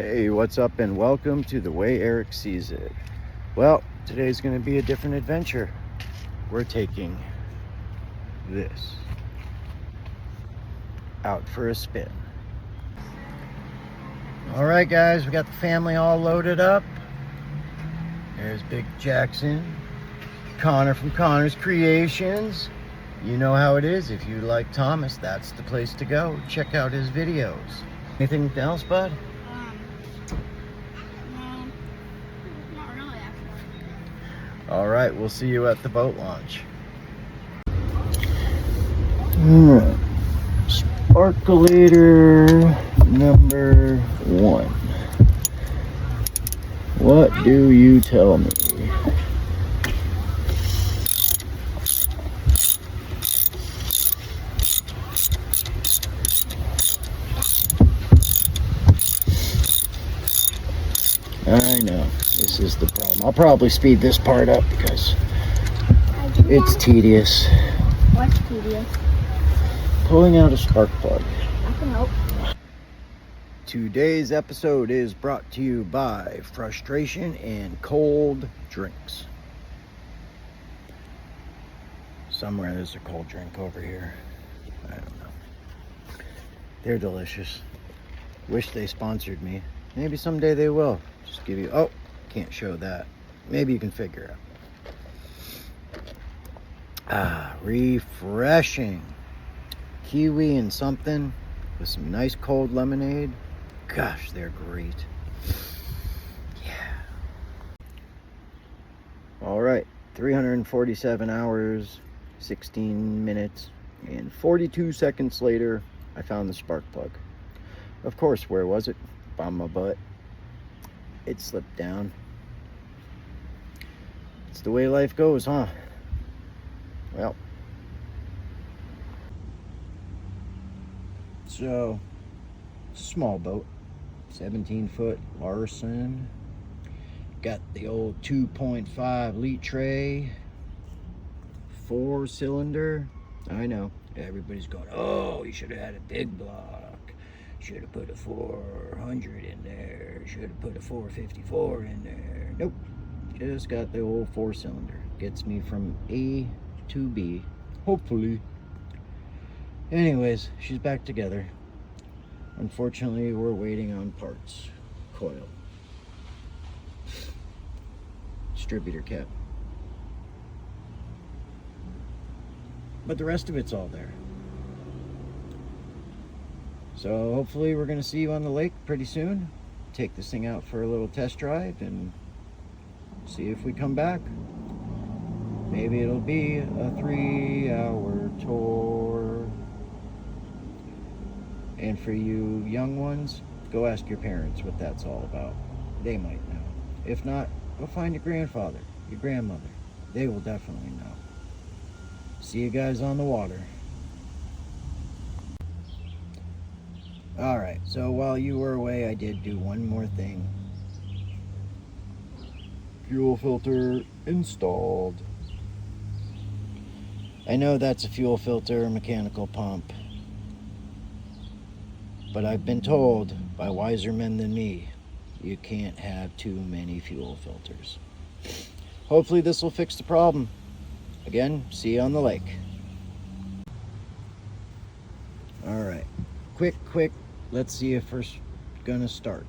Hey, what's up and welcome to The Way Eric Sees It. Well, today's going to be a different adventure. We're taking this out for a spin. All right, guys, we got the family all loaded up. There's Big Jackson, Connor from Connor's Creations. You know how it is. If you like Thomas, that's the place to go. Check out his videos. Anything else, bud? No, not really, actually. All right, we'll see you at the boat launch. All right. Sparkulator number 1. What do you tell me? I know, this is the problem. I'll probably speed this part up because it's tedious. What's tedious? Pulling out a spark plug. I can help. Today's episode is brought to you by frustration and cold drinks. Somewhere there's a cold drink over here. I don't know. They're delicious. Wish they sponsored me. Maybe someday they will. Just give you, oh, can't show that. Maybe you can figure out. Refreshing. Kiwi and something with some nice cold lemonade. Gosh, they're great. Yeah. All right, 347 hours, 16 minutes, and 42 seconds later, I found the spark plug. Of course, where was it? On my butt. It slipped down. It's the way life goes, huh? Well. So, small boat. 17-foot Larson. Got the old 2.5 litre. 4-cylinder. I know. Everybody's going, oh, you should have had a big block. Should have put a 400 in there. Should have put a 454 in there. Nope. Just got the old 4-cylinder. Gets me from A to B. Hopefully. Anyways, she's back together. Unfortunately, we're waiting on parts. Coil. Distributor cap. But the rest of it's all there. So hopefully we're going to see you on the lake pretty soon. Take this thing out for a little test drive and see if we come back. Maybe it'll be a 3-hour tour. And for you young ones, go ask your parents what that's all about. They might know. If not, go find your grandfather, your grandmother. They will definitely know. See you guys on the water. Alright, so while you were away, I did do one more thing. Fuel filter installed. I know that's a fuel filter, mechanical pump. But I've been told by wiser men than me, you can't have too many fuel filters. Hopefully this will fix the problem. Again, see you on the lake. Alright, quick. Let's see if we're gonna start.